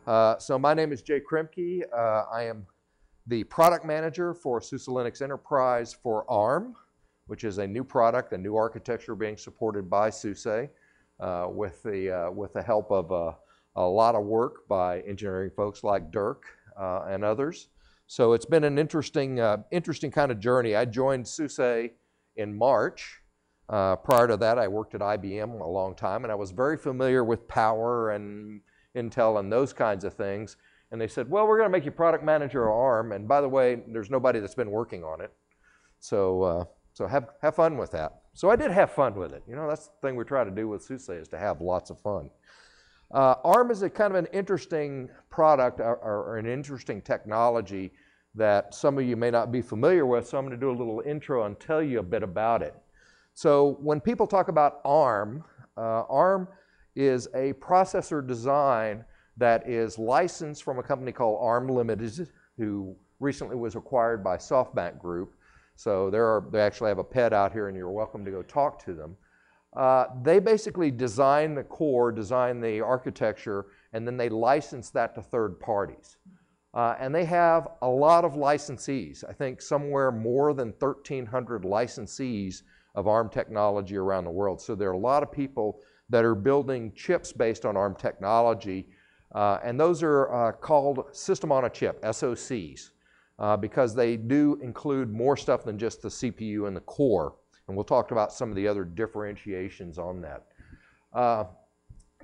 So my name is Jay Kremke. I am the product manager for SUSE Linux Enterprise for ARM, which is a new product, a new architecture being supported by SUSE with the help of a lot of work by engineering folks like Dirk and others. So it's been an interesting kind of journey. I joined SUSE in March. Prior to that, I worked at IBM a long time, and I was very familiar with Power and Intel and those kinds of things. And they said, well, we're going to make you product manager of ARM. And by the way, there's nobody that's been working on it. So have fun with that. So I did have fun with it. You know, that's the thing we try to do with SUSE, is to have lots of fun. ARM is a kind of an interesting product or an interesting technology that some of you may not be familiar with. So I'm going to do a little intro and tell you a bit about it. So when people talk about ARM, ARM is a processor design that is licensed from a company called ARM Limited, who recently was acquired by SoftBank Group. So they actually have a pet out here, and you're welcome to go talk to them. They basically design the core, design the architecture, and then they license that to third parties. And they have a lot of licensees. I think somewhere more than 1,300 licensees of ARM technology around the world. So there are a lot of people that are building chips based on ARM technology, and those are called System on a Chip, SoCs, because they do include more stuff than just the CPU and the core, and we'll talk about some of the other differentiations on that.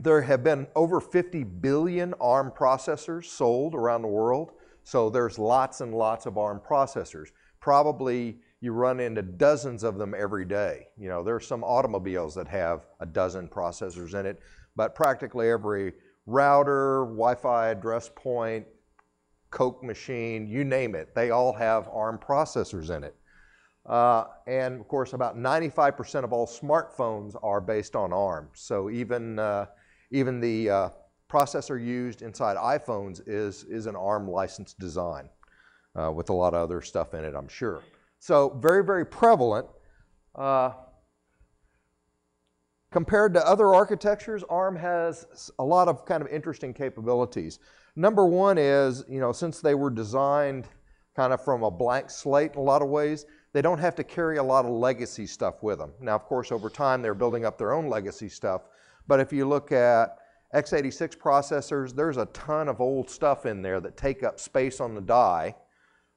There have been over 50 billion ARM processors sold around the world, so there's lots and lots of ARM processors. Probably you run into dozens of them every day. You know, there are some automobiles that have a dozen processors in it, but practically every router, Wi-Fi address point, Coke machine, you name it, they all have ARM processors in it. And of course, about 95% of all smartphones are based on ARM. So even the processor used inside iPhones is an ARM licensed design with a lot of other stuff in it, I'm sure. So very, very prevalent. Compared to other architectures, ARM has a lot of kind of interesting capabilities. Number one is, you know, since they were designed kind of from a blank slate in a lot of ways, they don't have to carry a lot of legacy stuff with them. Now, of course, over time, they're building up their own legacy stuff. But if you look at x86 processors, there's a ton of old stuff in there that take up space on the die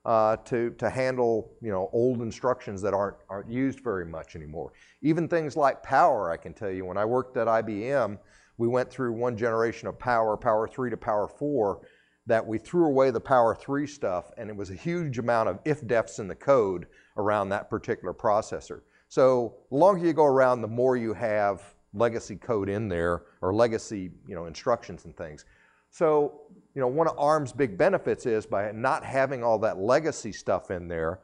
to handle, you know, old instructions that aren't used very much anymore. Even things like Power, I can tell you, when I worked at IBM, we went through one generation of Power 3 to Power 4, that we threw away the Power 3 stuff, and it was a huge amount of if-defs in the code around that particular processor. So the longer you go around, the more you have legacy code in there, or legacy, you know, instructions and things. So, you know, one of ARM's big benefits is by not having all that legacy stuff in there,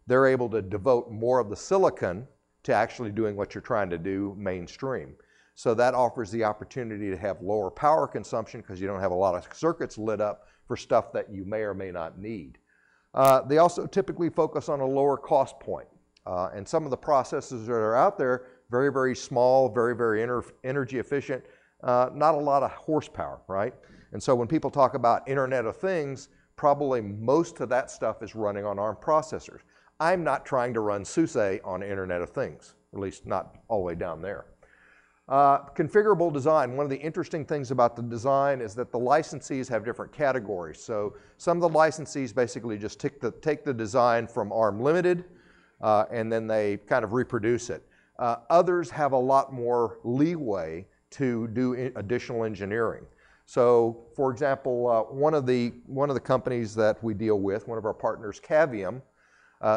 they're able to devote more of the silicon to actually doing what you're trying to do mainstream. So that offers the opportunity to have lower power consumption because you don't have a lot of circuits lit up for stuff that you may or may not need. They also typically focus on a lower cost point. And some of the processors that are out there, very, very small, very, very energy efficient, not a lot of horsepower, right? And so when people talk about Internet of Things, probably most of that stuff is running on ARM processors. I'm not trying to run SUSE on Internet of Things, at least not all the way down there. Configurable design. One of the interesting things about the design is that the licensees have different categories. So some of the licensees basically just take the design from ARM Limited and then they kind of reproduce it. Others have a lot more leeway to do additional engineering. So, for example, one of the companies that we deal with, one of our partners, Cavium,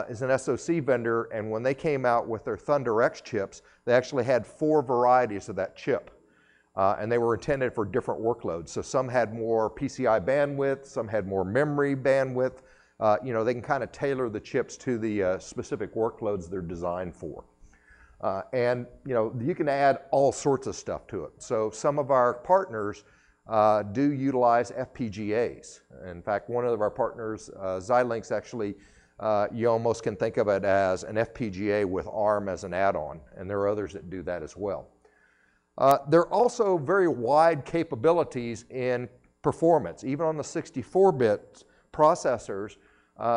is an SoC vendor, and when they came out with their ThunderX chips, they actually had 4 varieties of that chip, and they were intended for different workloads. So some had more PCI bandwidth, some had more memory bandwidth. You know, they can kind of tailor the chips to the specific workloads they're designed for. And, you know, you can add all sorts of stuff to it. So some of our partners do utilize FPGAs. In fact, one of our partners, Xilinx, actually, you almost can think of it as an FPGA with ARM as an add-on, and there are others that do that as well. There are also very wide capabilities in performance. Even on the 64-bit processors,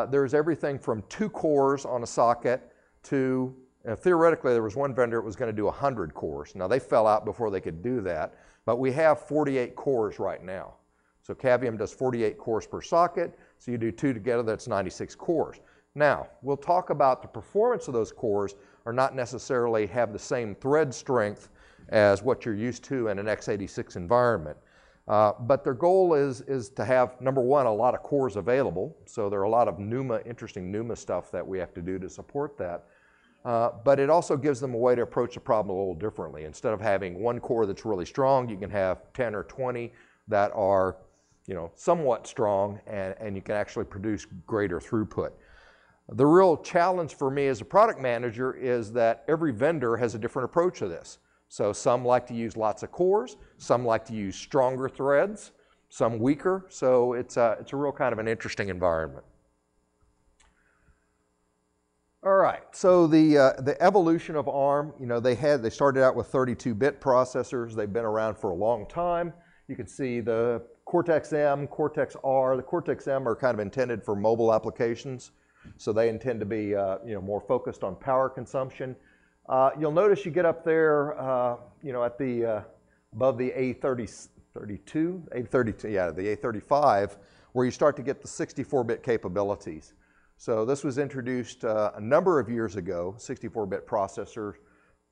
there's everything from 2 cores on a socket to, theoretically, there was one vendor that was going to do 100 cores. Now, they fell out before they could do that, but we have 48 cores right now. So Cavium does 48 cores per socket, so you do 2 together, that's 96 cores. Now, we'll talk about the performance of those cores are not necessarily have the same thread strength as what you're used to in an x86 environment. But their goal is to have, number one, a lot of cores available. So there are a lot of interesting NUMA stuff that we have to do to support that. But it also gives them a way to approach the problem a little differently. Instead of having one core that's really strong, you can have 10 or 20 that are, somewhat strong, and you can actually produce greater throughput. The real challenge for me as a product manager is that every vendor has a different approach to this. So some like to use lots of cores, some like to use stronger threads, some weaker. So it's a real kind of an interesting environment. All right, so the evolution of ARM, they started out with 32-bit processors. They've been around for a long time. You can see the Cortex-M, Cortex-R. The Cortex-M are kind of intended for mobile applications, so they intend to be more focused on power consumption. You'll notice you get up there, at the above the A32, yeah, the A35, where you start to get the 64-bit capabilities. So this was introduced a number of years ago. 64-bit processor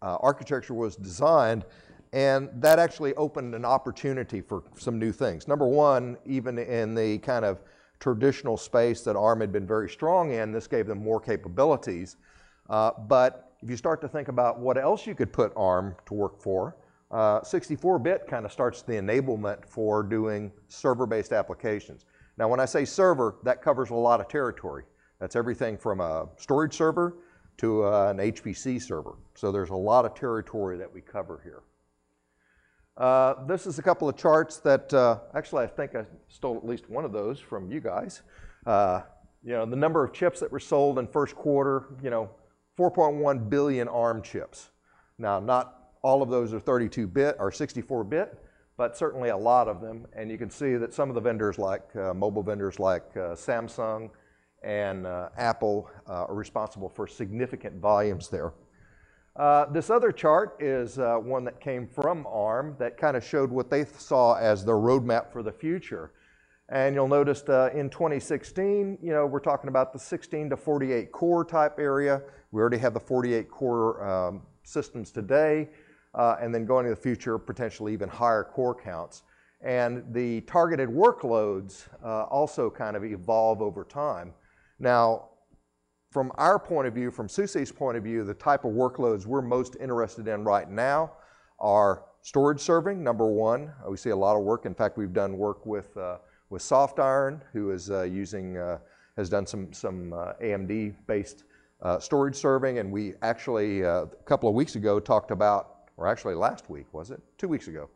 architecture was designed, and that actually opened an opportunity for some new things. Number one, even in the kind of traditional space that ARM had been very strong in, this gave them more capabilities. But if you start to think about what else you could put ARM to work for, 64-bit kind of starts the enablement for doing server-based applications. Now, when I say server, that covers a lot of territory. That's everything from a storage server to an HPC server. So there's a lot of territory that we cover here. This is a couple of charts that, actually I think I stole at least one of those from you guys. The number of chips that were sold in first quarter, 4.1 billion ARM chips. Now, not all of those are 32-bit or 64-bit, but certainly a lot of them. And you can see that some of the vendors like, mobile vendors like Samsung and Apple are responsible for significant volumes there. This other chart is one that came from ARM that kind of showed what they saw as their roadmap for the future. And you'll notice in 2016, we're talking about the 16 to 48 core type area. We already have the 48 core systems today, and then going to the future, potentially even higher core counts. And the targeted workloads also kind of evolve over time. Now, from our point of view, from SUSE's point of view, the type of workloads we're most interested in right now are storage serving, number one. We see a lot of work. In fact, we've done work with SoftIron, who is has done some AMD-based storage serving, and we actually, a couple of weeks ago, talked about, or actually last week, was it? 2 weeks ago,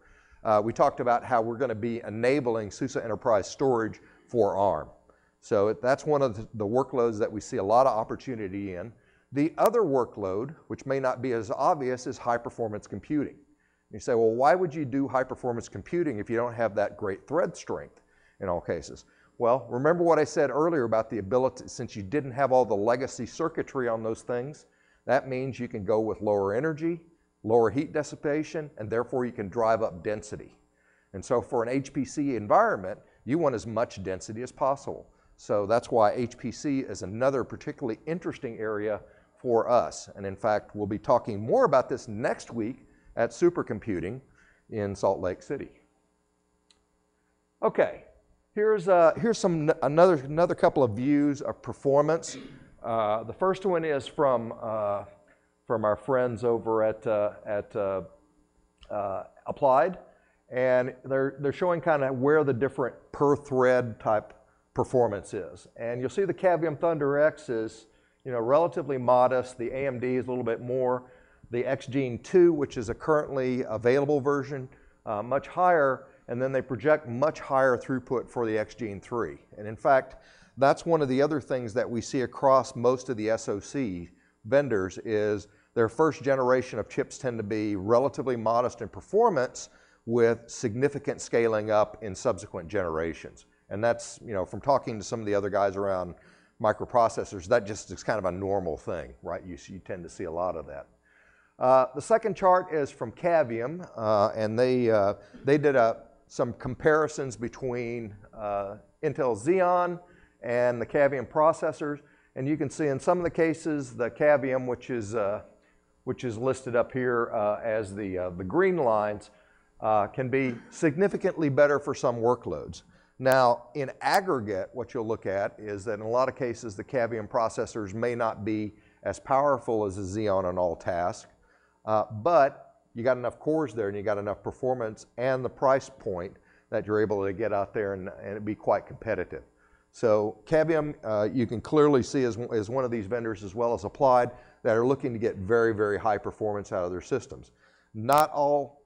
we talked about how we're going to be enabling SUSE Enterprise Storage for ARM. So that's one of the workloads that we see a lot of opportunity in. The other workload, which may not be as obvious, is high-performance computing. You say, well, why would you do high-performance computing if you don't have that great thread strength in all cases? Well, remember what I said earlier about the ability, since you didn't have all the legacy circuitry on those things, that means you can go with lower energy, lower heat dissipation, and therefore you can drive up density. And so for an HPC environment, you want as much density as possible. So that's why HPC is another particularly interesting area for us. And in fact, we'll be talking more about this next week at Supercomputing in Salt Lake City. Okay, here's another couple of views of performance. The first one is from our friends over at Applied, and they're showing kind of where the different per thread type performance is. And you'll see the Cavium Thunder X is relatively modest. The AMD is a little bit more. The XGene 2, which is a currently available version, much higher, and then they project much higher throughput for the XGene 3. And in fact, that's one of the other things that we see across most of the SoC vendors is their first generation of chips tend to be relatively modest in performance with significant scaling up in subsequent generations. And that's, from talking to some of the other guys around microprocessors, that just is kind of a normal thing, right? You tend to see a lot of that. The second chart is from Cavium, and they did some comparisons between Intel Xeon and the Cavium processors. And you can see in some of the cases, the Cavium, which is listed up here as the green lines, can be significantly better for some workloads. Now, in aggregate, what you'll look at is that in a lot of cases, the Cavium processors may not be as powerful as a Xeon on all tasks, but you got enough cores there and you got enough performance and the price point that you're able to get out there and be quite competitive. So Cavium, you can clearly see as one of these vendors, as well as Applied, that are looking to get very, very high performance out of their systems. Not all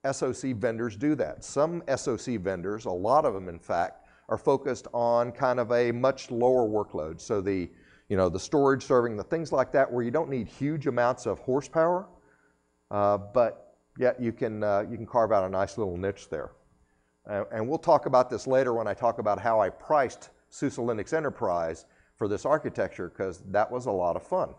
SoC vendors do that. Some SoC vendors, a lot of them in fact, are focused on kind of a much lower workload. So the storage serving, the things like that, where you don't need huge amounts of horsepower, but yet you can carve out a nice little niche there. And we'll talk about this later when I talk about how I priced SUSE Linux Enterprise for this architecture, because that was a lot of fun.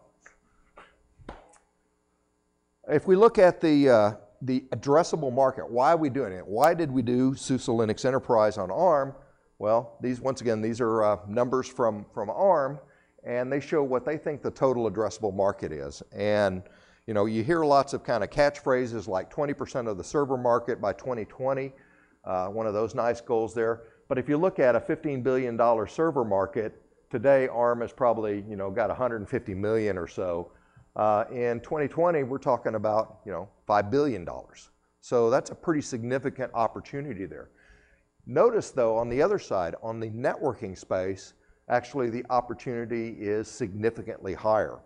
If we look at the addressable market, why are we doing it? Why did we do SUSE Linux Enterprise on ARM? Well, these are numbers from ARM, and they show what they think the total addressable market is. And you hear lots of kind of catchphrases like 20% of the server market by 2020, one of those nice goals there. But if you look at a $15 billion server market, today ARM has probably got 150 million or so. In 2020, we're talking about $5 billion. So that's a pretty significant opportunity there. Notice though, on the other side, on the networking space, actually the opportunity is significantly higher.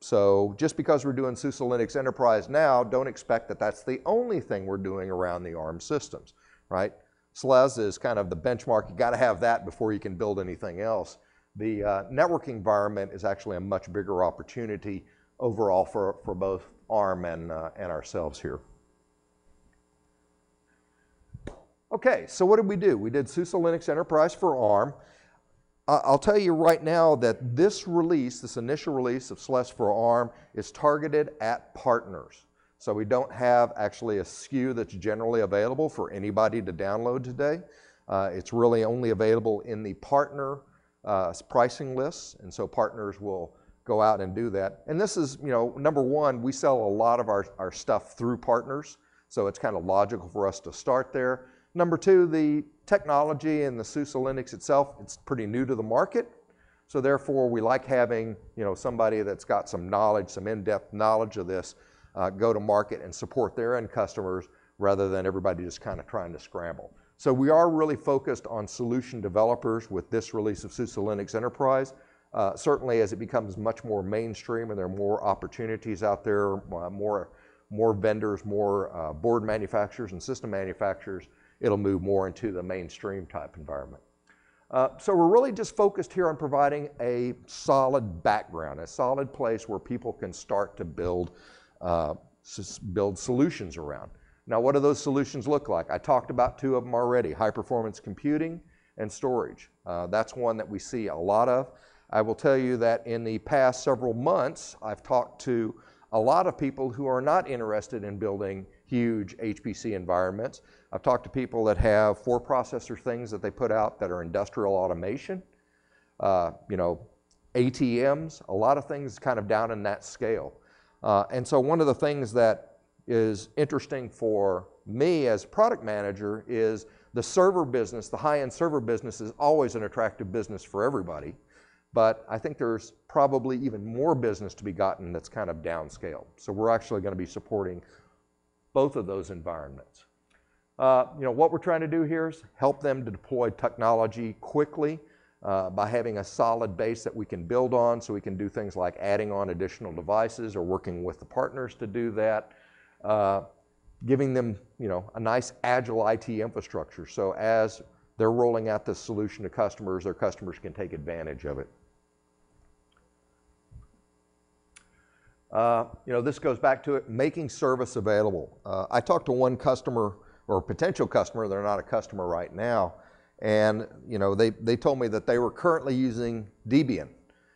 So just because we're doing SUSE Linux Enterprise now, don't expect that that's the only thing we're doing around the ARM systems, right? SLES is kind of the benchmark. You got to have that before you can build anything else. The networking environment is actually a much bigger opportunity overall for both ARM and ourselves here. Okay, so what did we do? We did SUSE Linux Enterprise for ARM. I'll tell you right now that this initial release of SLES for ARM is targeted at partners. So we don't have actually a SKU that's generally available for anybody to download today. It's really only available in the partner pricing lists, and so partners will go out and do that. And this is, number one, we sell a lot of our stuff through partners, so it's kind of logical for us to start there. Number two, the technology and the SUSE Linux itself, it's pretty new to the market, so therefore we like having somebody that's got some knowledge, some in-depth knowledge of this, go to market and support their end customers rather than everybody just kind of trying to scramble. So we are really focused on solution developers with this release of SUSE Linux Enterprise. Certainly as it becomes much more mainstream and there are more opportunities out there, more vendors, more board manufacturers and system manufacturers, it'll move more into the mainstream type environment. So we're really just focused here on providing a solid background, a solid place where people can start to build solutions around. Now, what do those solutions look like? I talked about two of them already, high performance computing and storage. That's one that we see a lot of. I will tell you that in the past several months, I've talked to a lot of people who are not interested in building huge HPC environments. I've talked to people that have 4-processor things that they put out that are industrial automation, ATMs, a lot of things kind of down in that scale. And so one of the things that is interesting for me as product manager is the server business, the high-end server business is always an attractive business for everybody. But I think there's probably even more business to be gotten that's kind of downscale. So we're actually going to be supporting both of those environments. What we're trying to do here is help them to deploy technology quickly by having a solid base that we can build on, so we can do things like adding on additional devices or working with the partners to do that, giving them a nice agile IT infrastructure. So as they're rolling out this solution to customers, their customers can take advantage of it. This goes back to it, making service available. I talked to one customer or potential customer. They're not a customer right now. And you know, they told me that they were currently using Debian.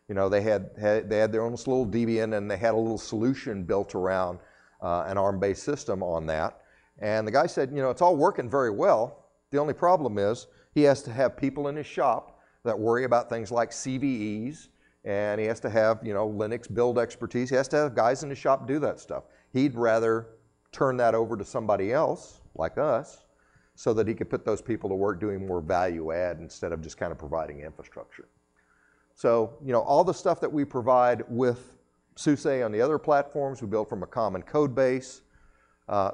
You know, they had their own little Debian, and they had a little solution built around an ARM-based system on that. And the guy said, you know, it's all working very well. The only problem is he has to have people in his shop that worry about things like CVEs, and he has to have, you know, Linux build expertise. He has to have guys in his shop do that stuff. He'd rather turn that over to somebody else, like us, so that he could put those people to work doing more value add instead of just kind of providing infrastructure. So, you know, all the stuff that we provide with SUSE on the other platforms, we build from a common code base.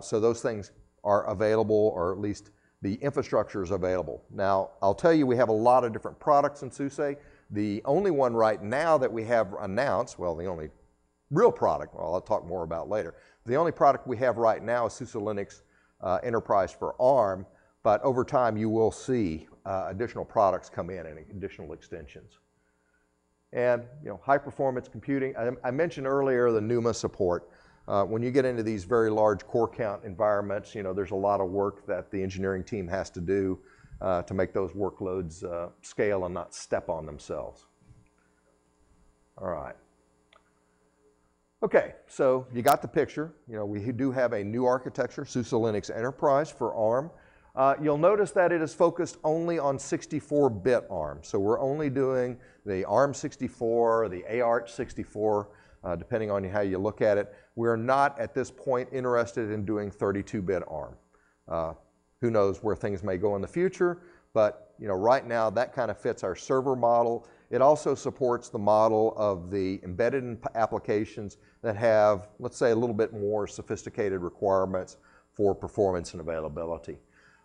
So those things are available, or at least the infrastructure is available. Now, I'll tell you, we have a lot of different products in SUSE. The only one right now that we have announced, well, the only real product, well, I'll talk more about later. The only product we have right now is SUSE Linux Enterprise for ARM, but over time you will see additional products come in and additional extensions. And you know, high performance computing, I mentioned earlier the NUMA support. When you get into these very large core count environments, you know, there's a lot of work that the engineering team has to do to make those workloads scale and not step on themselves. All right. Okay, so you got the picture. You know, we do have a new architecture, SUSE Linux Enterprise for ARM. You'll notice that it is focused only on 64-bit ARM. So we're only doing the ARM64, the AArch64, depending on how you look at it. We're not at this point interested in doing 32-bit ARM. Who knows where things may go in the future, but you know, right now that kind of fits our server model. It also supports the model of the embedded applications that have, let's say, a little bit more sophisticated requirements for performance and availability.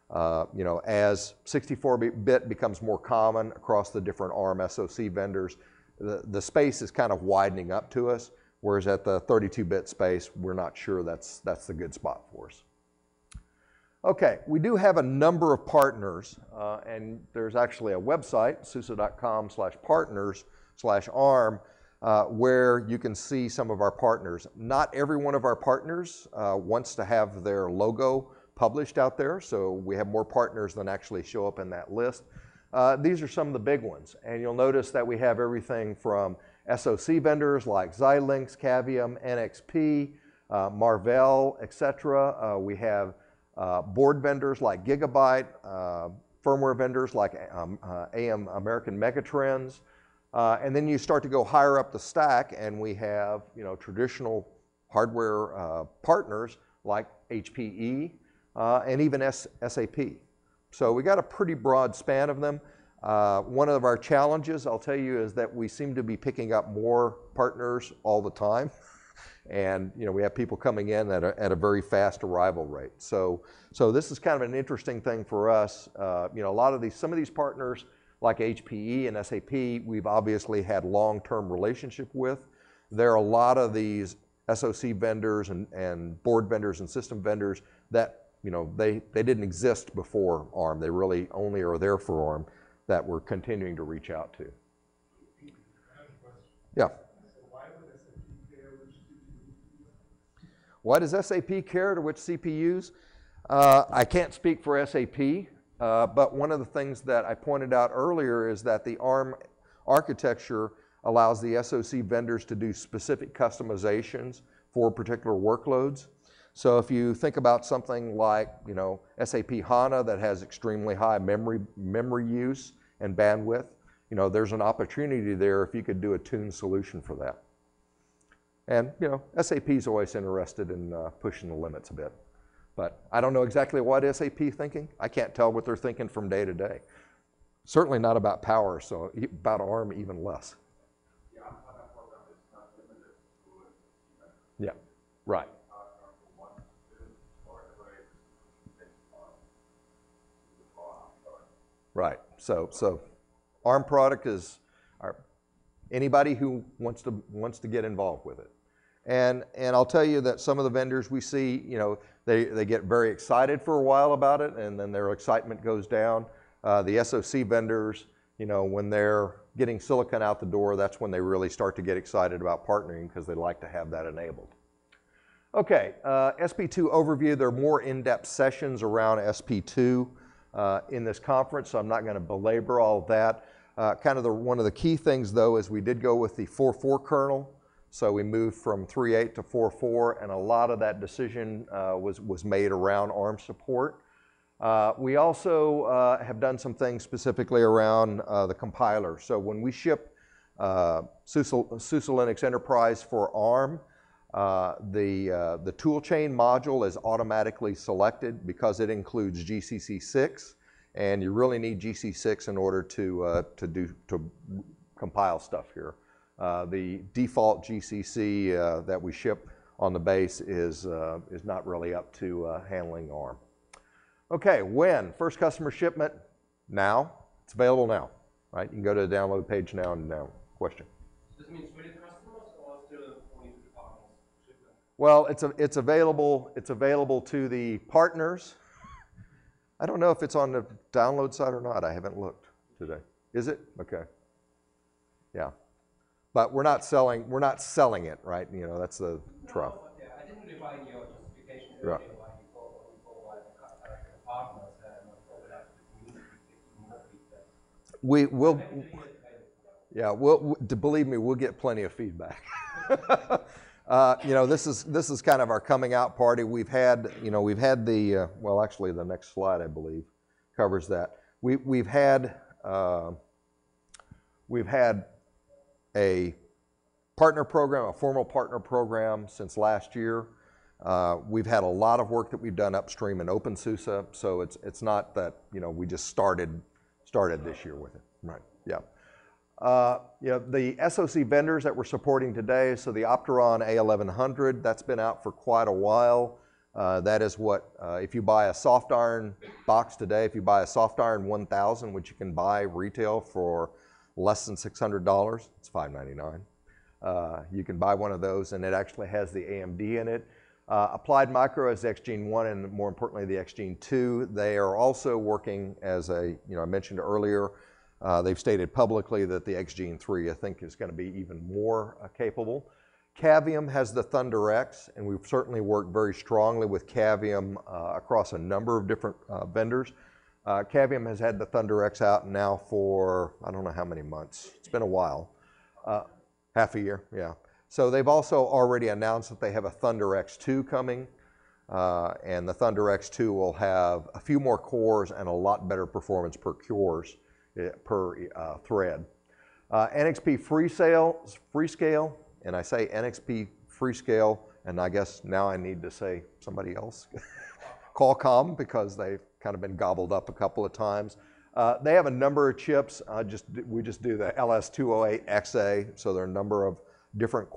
You know, as 64-bit becomes more common across the different ARM SoC vendors, the space is kind of widening up to us, whereas at the 32-bit space, we're not sure that's the good spot for us. Okay, we do have a number of partners, and there's actually a website, suse.com/partners/ARM, where you can see some of our partners. Not every one of our partners wants to have their logo published out there, so we have more partners than actually show up in that list. These are some of the big ones, and you'll notice that we have everything from SoC vendors like Xilinx, Cavium, NXP, Marvell, etc. We have board vendors like Gigabyte, firmware vendors like AM American Megatrends, and then you start to go higher up the stack, and we have, you know, traditional hardware partners like HPE and even SAP. So we got a pretty broad span of them. One of our challenges, I'll tell you, is that we seem to be picking up more partners all the time. And you know, we have people coming in at a very fast arrival rate. So this is kind of an interesting thing for us. You know, some of these partners like HPE and SAP, we've obviously had long-term relationship with. There are a lot of these SoC vendors and board vendors and system vendors that, you know, they didn't exist before ARM. They really only are there for ARM, that we're continuing to reach out to. Yeah. Why does SAP care to which CPUs? I can't speak for SAP, but one of the things that I pointed out earlier is that the ARM architecture allows the SoC vendors to do specific customizations for particular workloads. So if you think about something like, you know, SAP HANA that has extremely high memory use and bandwidth, you know, there's an opportunity there if you could do a tuned solution for that. And you know, SAP is always interested in pushing the limits a bit. But I don't know exactly what SAP is thinking. I can't tell what they're thinking from day to day. Certainly not about power, so about ARM even less. Yeah, right. Right, so ARM product is anybody who wants to get involved with it. And I'll tell you that some of the vendors we see, you know, they get very excited for a while about it, and then their excitement goes down. The SoC vendors, you know, when they're getting silicon out the door, that's when they really start to get excited about partnering because they like to have that enabled. Okay, SP2 overview. There are more in-depth sessions around SP2 in this conference, so I'm not going to belabor all of that. One of the key things, though, is we did go with the 4.4 kernel. So we moved from 3.8 to 4.4, and a lot of that decision was made around ARM support. We also have done some things specifically around the compiler. So when we ship SUSE Linux Enterprise for ARM, the toolchain module is automatically selected because it includes GCC 6, and you really need GCC 6 in order to compile stuff here. The default GCC that we ship on the base is not really up to handling ARM. Okay, when? First customer shipment, now. It's available now, right? You can go to the download page now and now. Question? Does this mean 20 customers or still only to the partners? Well, it's available to the partners. I don't know if it's on the download side or not. I haven't looked today. Is it? Okay. Yeah. But we're not selling it, right? You know, that's the trial. No, yeah, I didn't define your justification Right. earlier why you go the partners and not overlap with the community. We will. Yeah, believe me, we'll get plenty of feedback. You know, this is kind of our coming out party. We've had the well, actually, the next slide I believe covers that. We've had a partner program, a formal partner program since last year. We've had a lot of work that we've done upstream in OpenSUSE, so it's not that, you know, we just started this year with it, right? Yeah. You know, the SoC vendors that we're supporting today, so the Opteron A1100, that's been out for quite a while. That is what, if you buy a soft iron box today, if you buy a soft iron 1000, which you can buy retail for less than $600, it's $599. You can buy one of those, and it actually has the AMD in it. Applied Micro has the XGene 1 and more importantly the XGene 2. They are also working as I mentioned earlier, they've stated publicly that the XGene 3 I think is going to be even more capable. Cavium has the ThunderX, and we've certainly worked very strongly with Cavium across a number of different vendors. Cavium has had the ThunderX out now for I don't know how many months. It's been a while. Half a year, yeah. So they've also already announced that they have a ThunderX 2 coming, and the ThunderX 2 will have a few more cores and a lot better performance per cores per thread. NXP Freescale, and I say NXP Freescale, and I guess now I need to say somebody else, Qualcomm, because they've kind of been gobbled up a couple of times. They have a number of chips. We just do the LS208XA, so there are a number of different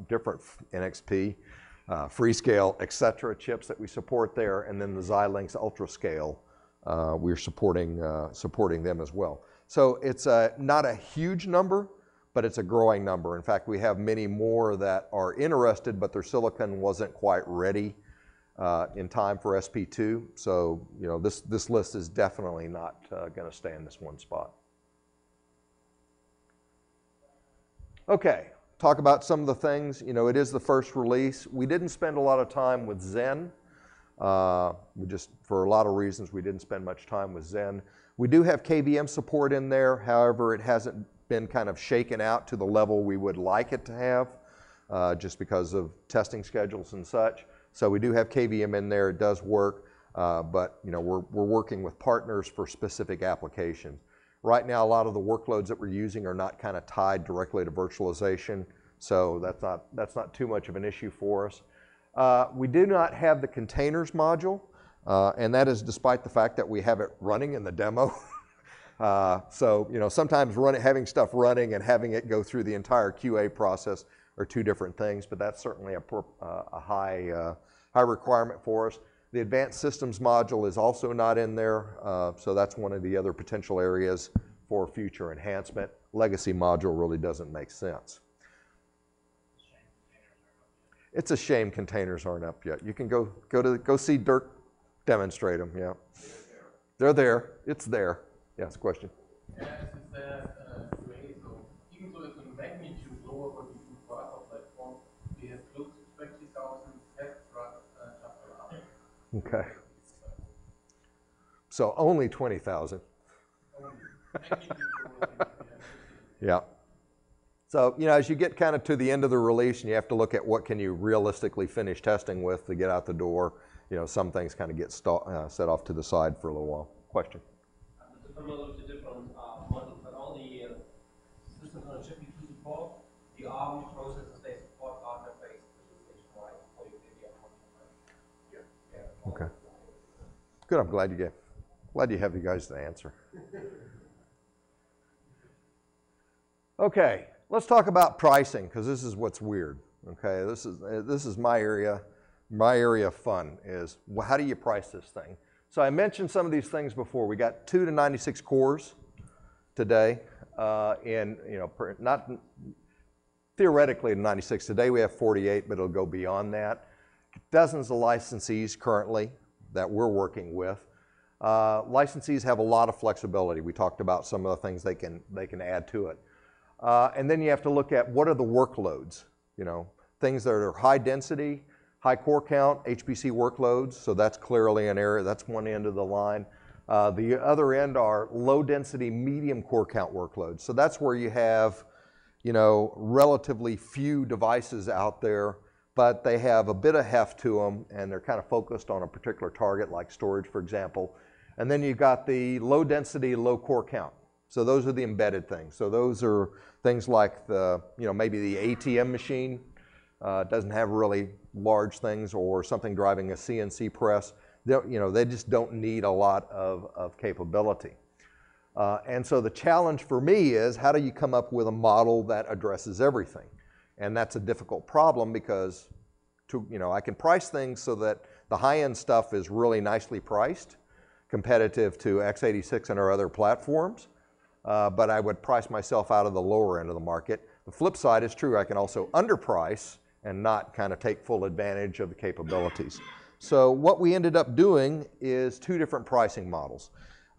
different NXP, Freescale, etc. chips that we support there, and then the Xilinx UltraScale, we're supporting them as well. So it's not a huge number, but it's a growing number. In fact, we have many more that are interested, but their silicon wasn't quite ready in time for SP2. So, you know, this list is definitely not going to stay in this one spot. Okay, talk about some of the things. You know, it is the first release. We didn't spend a lot of time with Zen. For a lot of reasons, we didn't spend much time with Zen. We do have KVM support in there. However, it hasn't been kind of shaken out to the level we would like it to have, just because of testing schedules and such. So we do have KVM in there. It does work, but you know, we're working with partners for specific applications. Right now, a lot of the workloads that we're using are not kind of tied directly to virtualization, so that's not too much of an issue for us. We do not have the containers module, and that is despite the fact that we have it running in the demo. So, you know, sometimes having stuff running and having it go through the entire QA process are two different things, but that's certainly a high requirement for us. The advanced systems module is also not in there, so that's one of the other potential areas for future enhancement. Legacy module really doesn't make sense. It's a shame containers aren't up yet. You can go see Dirk demonstrate them. Yeah, they're there. It's there. Yes, question. Is there a way, so even though it's a magnitude lower for the platform, we have close to 20,000 Okay. So only 20,000. Yeah. So, you know, as you get kind of to the end of the release and you have to look at what can you realistically finish testing with to get out the door, you know, some things kind of get set off to the side for a little while. Question? It's familiar with the different models, but all the systems on a chip you support, the ARM processors, they support hardware-based visualization, right? Or you can get yeah. Okay. Good, I'm glad you have you guys to answer. Okay, let's talk about pricing, because this is what's weird. Okay, this is my area of fun is, well, how do you price this thing? So I mentioned some of these things before. We got 2 to 96 cores today, and you know, not theoretically 96. Today we have 48, but it'll go beyond that. Dozens of licensees currently that we're working with. Licensees have a lot of flexibility. We talked about some of the things they can add to it. And then you have to look at what are the workloads, you know, things that are high density, high core count, HPC workloads, so that's clearly an area, that's one end of the line. The other end are low density, medium core count workloads. So that's where you have, you know, relatively few devices out there, but they have a bit of heft to them and they're kind of focused on a particular target like storage, for example. And then you've got the low density, low core count. So those are the embedded things. So those are things like the, you know, maybe the ATM machine doesn't have really large things, or something driving a CNC press. You know, they just don't need a lot of capability. And so the challenge for me is, how do you come up with a model that addresses everything? And that's a difficult problem because, you know, I can price things so that the high-end stuff is really nicely priced, competitive to x86 and our other platforms. But I would price myself out of the lower end of the market. The flip side is true. I can also underprice and not kind of take full advantage of the capabilities. So what we ended up doing is 2 different pricing models.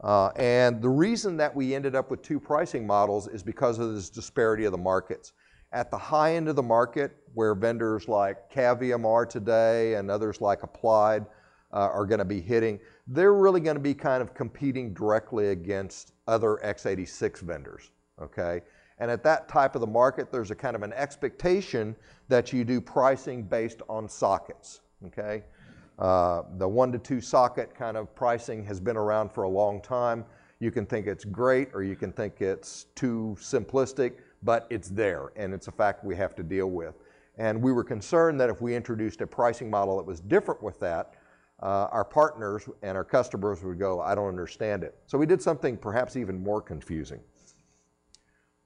And the reason that we ended up with 2 pricing models is because of this disparity of the markets. At the high end of the market, where vendors like Cavium are today and others like Applied are going to be hitting, they're really going to be kind of competing directly against other x86 vendors, okay? And at that type of the market, there's a kind of an expectation that you do pricing based on sockets, okay? The 1 to 2 socket kind of pricing has been around for a long time. You can think it's great or you can think it's too simplistic, but it's there and it's a fact we have to deal with. And we were concerned that if we introduced a pricing model that was different with that, our partners and our customers would go, I don't understand it. So we did something perhaps even more confusing.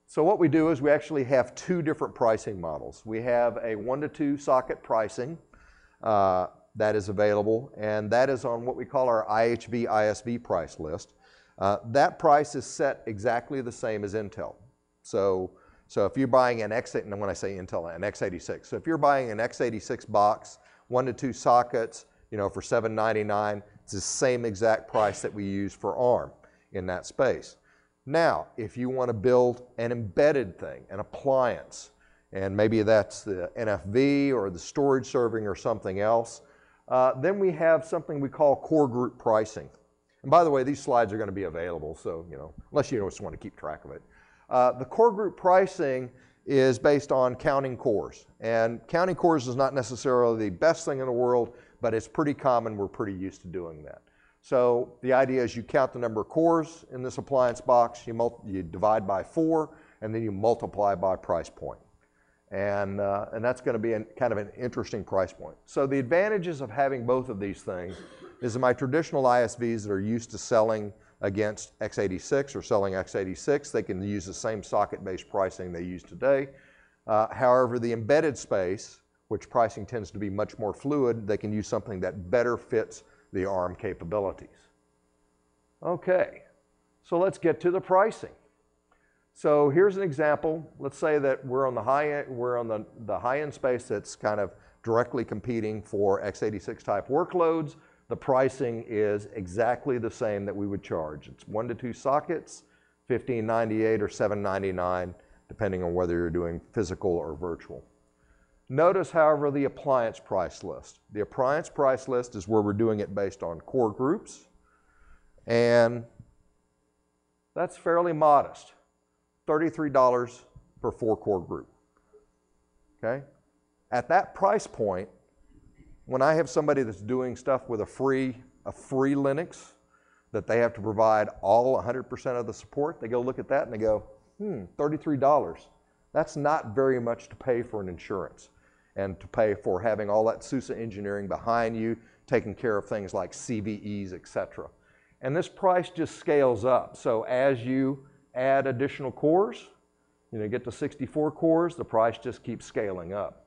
So what we do is we actually have 2 different pricing models. We have a 1 to 2 socket pricing that is available, and that is on what we call our IHVISV price list. That price is set exactly the same as Intel. So if you're buying an and when I say Intel, an x86. So if you're buying an x86 box, 1 to 2 sockets, you know, for $799, it's the same exact price that we use for ARM in that space. Now, if you want to build an embedded thing, an appliance, and maybe that's the NFV or the storage serving or something else, then we have something we call core group pricing. And by the way, these slides are going to be available, so, you know, unless you just want to keep track of it. The core group pricing is based on counting cores. And counting cores is not necessarily the best thing in the world, but it's pretty common. We're pretty used to doing that. So the idea is you count the number of cores in this appliance box, you divide by 4, and then you multiply by price point. And that's going to be kind of an interesting price point. So the advantages of having both of these things is that my traditional ISVs that are used to selling against x86 or selling x86, they can use the same socket-based pricing they use today. However, the embedded space, which pricing tends to be much more fluid, they can use something that better fits the ARM capabilities. Okay, so let's get to the pricing. So here's an example. Let's say that we're on the high-end space that's kind of directly competing for x86 type workloads. The pricing is exactly the same that we would charge. It's 1 to 2 sockets, $1598 or $799, depending on whether you're doing physical or virtual. Notice, however, the appliance price list. The appliance price list is where we're doing it based on core groups, and that's fairly modest, $33 per 4-core group, okay? At that price point, when I have somebody that's doing stuff with a free Linux that they have to provide all 100% of the support, they go look at that and they go, $33. That's not very much to pay for an insurance and to pay for having all that SUSE engineering behind you, taking care of things like CVEs, et cetera. And this price just scales up. So as you add additional cores, get to 64 cores, the price just keeps scaling up.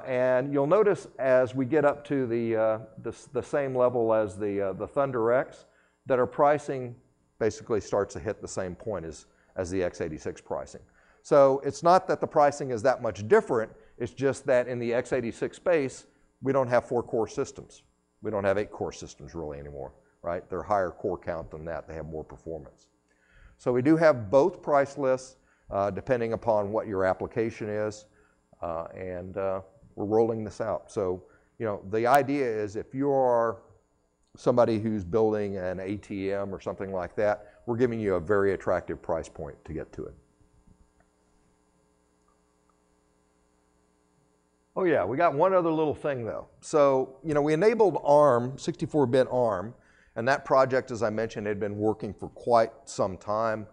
And you'll notice as we get up to the same level as the Thunder X, that our pricing basically starts to hit the same point as the x86 pricing. So it's not that the pricing is that much different, it's just that in the x86 space, we don't have 4-core systems. We don't have 8-core systems really anymore, right? They're higher core count than that, they have more performance. So we do have both price lists depending upon what your application is, and we're rolling this out. So, the idea is if you are somebody who's building an ATM or something like that, we're giving you a very attractive price point to get to it. Oh yeah, we got one other little thing though. So, we enabled ARM, 64-bit ARM, and that project, as I mentioned, had been working for quite some time,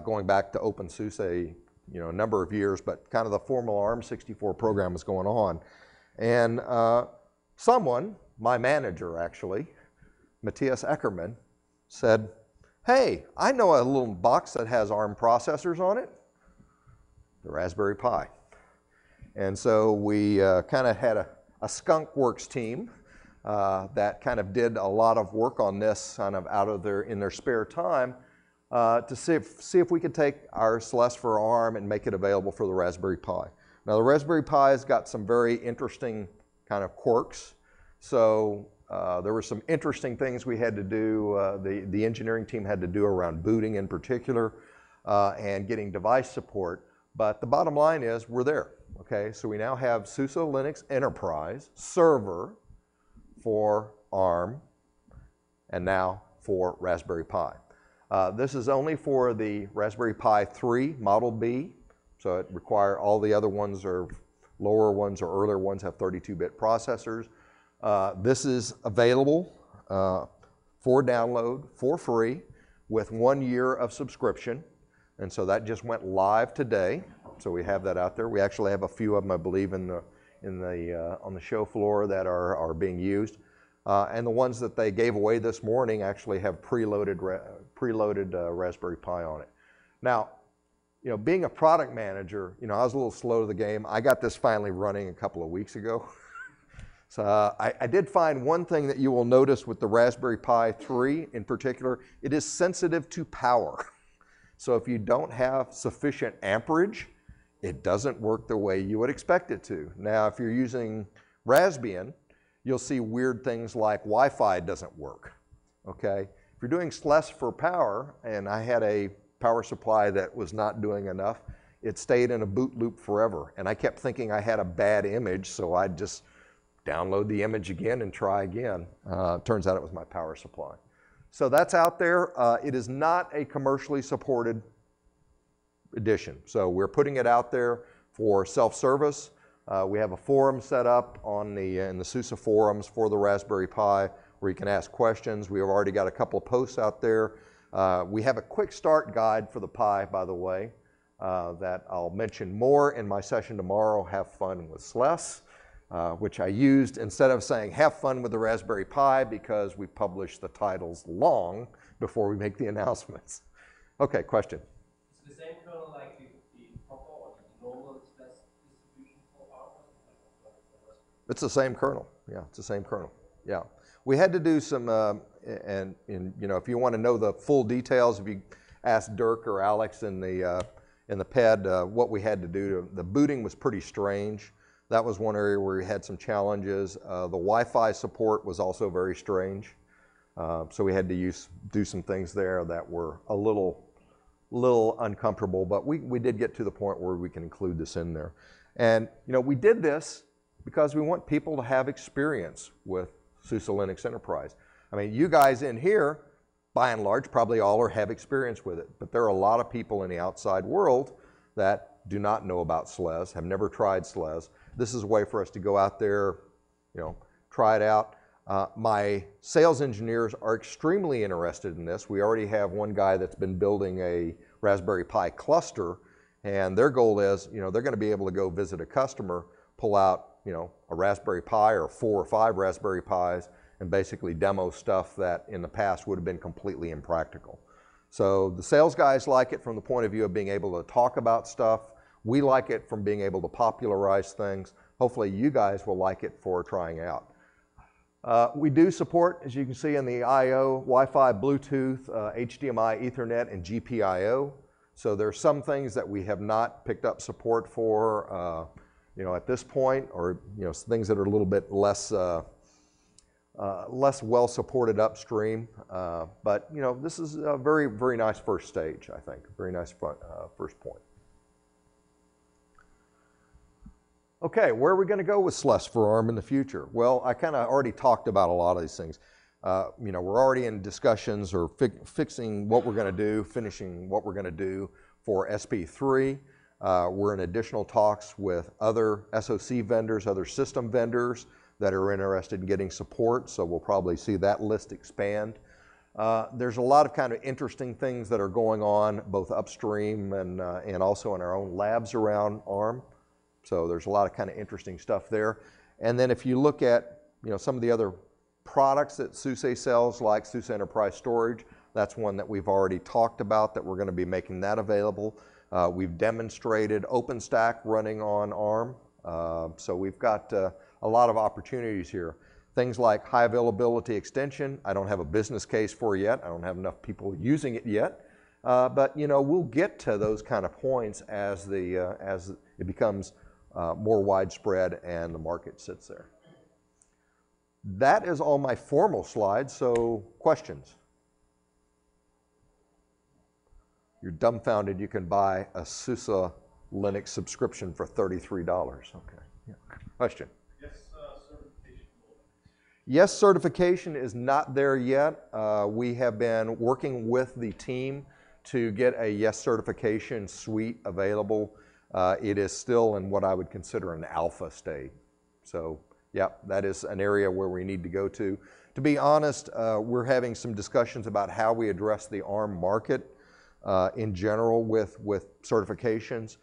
going back to OpenSUSE, a number of years, but kind of the formal ARM64 program was going on. And someone, my manager actually, Matthias Eckermann, said, hey, I know a little box that has ARM processors on it, the Raspberry Pi. And so we kind of had a skunk works team that kind of did a lot of work on this kind of in their spare time to see if we could take our SLES for ARM and make it available for the Raspberry Pi. Now the Raspberry Pi has got some very interesting kind of quirks. So there were some interesting things we had to do, the engineering team had to do around booting in particular and getting device support. But the bottom line is we're there. Okay, so we now have SUSE Linux Enterprise Server for ARM and now for Raspberry Pi. This is only for the Raspberry Pi 3 Model B, so it requires all the other ones or lower ones or earlier ones have 32-bit processors. This is available for download for free with 1 year of subscription, and so that just went live today. So we have that out there. We actually have a few of them, I believe, on the show floor that are being used. And the ones that they gave away this morning actually have preloaded Raspberry Pi on it. Now, being a product manager, I was a little slow to the game. I got this finally running a couple of weeks ago. So I did find one thing that you will notice with the Raspberry Pi 3 in particular. It is sensitive to power. So if you don't have sufficient amperage, it doesn't work the way you would expect it to. Now, if you're using Raspbian, you'll see weird things like Wi-Fi doesn't work, okay? If you're doing SLES for power, and I had a power supply that was not doing enough, it stayed in a boot loop forever. And I kept thinking I had a bad image, so I'd just download the image again and try again. Turns out it was my power supply. So that's out there. It is not a commercially supported edition. So we're putting it out there for self-service. We have a forum set up in the SUSE forums for the Raspberry Pi where you can ask questions. We have already got a couple of posts out there. We have a quick start guide for the Pi, by the way, that I'll mention more in my session tomorrow, Have Fun with SLES, which I used instead of saying have fun with the Raspberry Pi because we publish the titles long before we make the announcements. Okay, question. Is the same kernel like the proper or the normal SLES distribution for ARM? It's the same kernel. Yeah, it's the same kernel. Yeah. We had to do some, if you want to know the full details, if you ask Dirk or Alex in the PED what we had to do, the booting was pretty strange. That was one area where we had some challenges. The Wi-Fi support was also very strange. So we had to do some things there that were a little uncomfortable, but we did get to the point where we can include this in there. And we did this because we want people to have experience with SUSE Linux Enterprise. I mean, you guys in here, by and large, probably all have experience with it, but there are a lot of people in the outside world that do not know about SLES, have never tried SLES. This is a way for us to go out there, try it out. My sales engineers are extremely interested in this. We already have one guy that's been building a Raspberry Pi cluster, and their goal is, they're going to be able to go visit a customer, pull out, a Raspberry Pi or 4 or 5 Raspberry Pis, and basically demo stuff that in the past would have been completely impractical. So the sales guys like it from the point of view of being able to talk about stuff. We like it from being able to popularize things. Hopefully you guys will like it for trying out. We do support, as you can see in the I/O, Wi-Fi, Bluetooth, HDMI, Ethernet, and GPIO. So there are some things that we have not picked up support for, at this point, or things that are a little bit less well supported upstream. But this is a very, very nice first stage, I think. Very nice first point. Okay, where are we going to go with SLES for ARM in the future? Well, I kind of already talked about a lot of these things. We're already in discussions or fixing what we're going to do, finishing what we're going to do for SP3. We're in additional talks with other SoC vendors, other system vendors that are interested in getting support, so we'll probably see that list expand. There's a lot of kind of interesting things that are going on both upstream and also in our own labs around ARM. So there's a lot of kind of interesting stuff there. And then if you look at some of the other products that SUSE sells, like SUSE Enterprise Storage, that's one that we've already talked about, that we're going to be making that available. We've demonstrated OpenStack running on ARM, so we've got a lot of opportunities here. Things like high availability extension, I don't have a business case for yet. I don't have enough people using it yet, but we'll get to those kind of points as it becomes more widespread and the market sits there. That is all my formal slides, so questions? You're dumbfounded you can buy a SUSE Linux subscription for $33. Okay. Yeah. Question? Certification. Yes, certification is not there yet. We have been working with the team to get a yes certification suite available. It is still in what I would consider an alpha state. So, yeah, that is an area where we need to go to. To be honest, we're having some discussions about how we address the ARM market in general with certifications.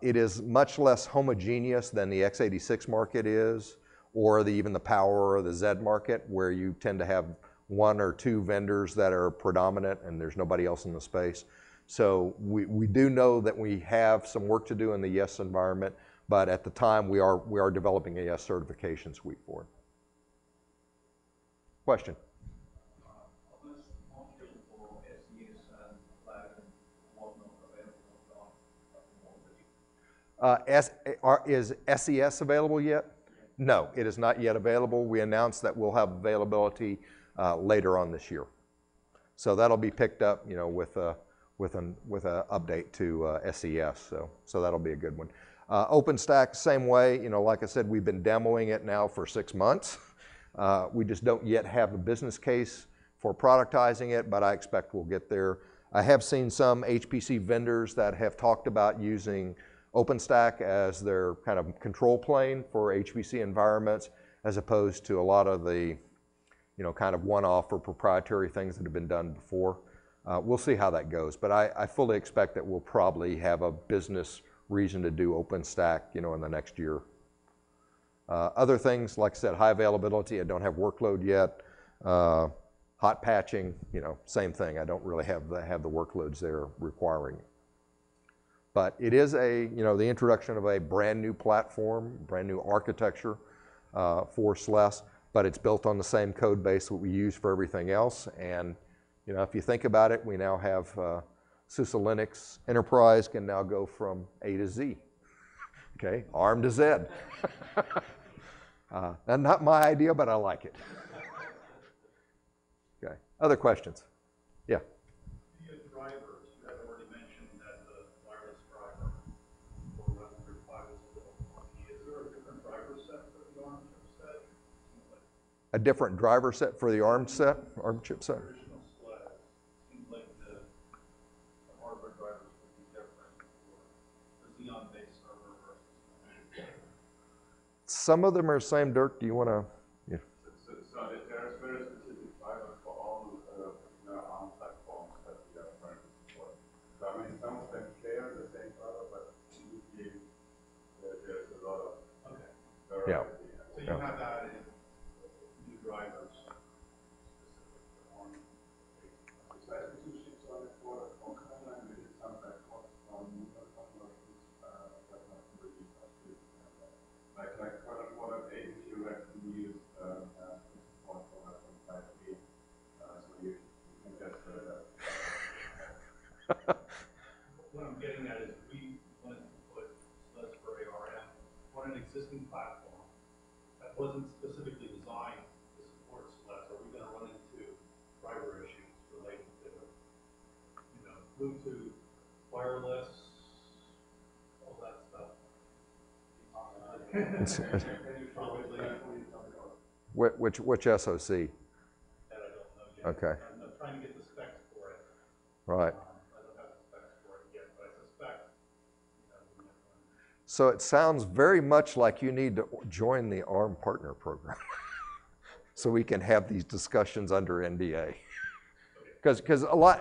It is much less homogeneous than the x86 market is, or even the Power or the Z market, where you tend to have 1 or 2 vendors that are predominant and there's nobody else in the space. So we do know that we have some work to do in the yes environment, but at the time we are developing a yes certification suite for it. Question? Is SES available yet? No, it is not yet available. We announced that we'll have availability later on this year. So that'll be picked up, with an update to SES. So that'll be a good one. OpenStack, same way. Like I said, we've been demoing it now for 6 months. We just don't yet have a business case for productizing it, but I expect we'll get there. I have seen some HPC vendors that have talked about using OpenStack as their kind of control plane for HPC environments, as opposed to a lot of the, kind of one-off or proprietary things that have been done before. We'll see how that goes, but I fully expect that we'll probably have a business reason to do OpenStack, in the next year. Other things, like I said, high availability, I don't have workload yet. Hot patching, same thing. I don't really have the workloads there requiring it. But it is the introduction of a brand new platform, brand new architecture for SLES, but it's built on the same code base that we use for everything else. And, if you think about it, we now have SUSE Linux Enterprise can now go from A to Z, okay, ARM to Z. That's not my idea, but I like it. Okay, other questions? Yeah. The drivers, you had already mentioned that the wireless driver for Raspberry Pi was a little different driver set for the ARM chipset? Traditional SLES, seems like the hardware drivers would be different for the Xeon-based server versus. Some of them are the same. Dirk, do you want to? Yeah. So there is very specific drivers for all ARM platforms that we are trying to support. So I mean, some of them share the same driver, but usually there's a lot of variety. Yeah. So you have added new drivers specific to ARM. Besides the 2 chips on it for Common, we did some that cost from like product 8, if you actually use support for that from 5G, so you can just What I'm getting at is we wanted to put SLES for ARM on an existing platform that wasn't specifically designed to support SLES. Are we going to run into driver issues related to, Bluetooth, wireless, all that stuff? Which SoC? That I don't know yet. Okay. I'm trying to get the specs for it. Right. I don't have the specs for it yet, but I suspect we might run into. So it sounds very much like you need to join the ARM Partner Program so we can have these discussions under NDA. Because a lot,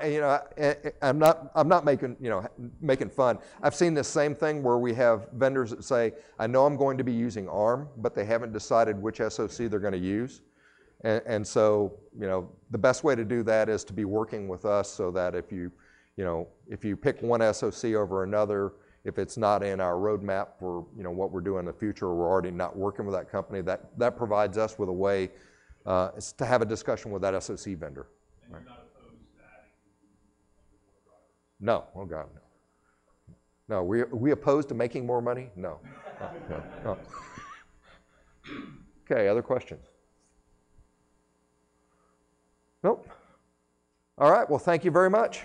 I'm not making fun. I've seen this same thing where we have vendors that say, I know I'm going to be using ARM, but they haven't decided which SoC they're going to use. And so, the best way to do that is to be working with us so that if you pick one SoC over another, if it's not in our roadmap for, what we're doing in the future, or we're already not working with that company, that provides us with a way to have a discussion with that SoC vendor. And you're not opposed to adding more drivers? No, oh God, no. No, we opposed to making more money? No. No. Okay, other questions? Nope. All right, well, thank you very much.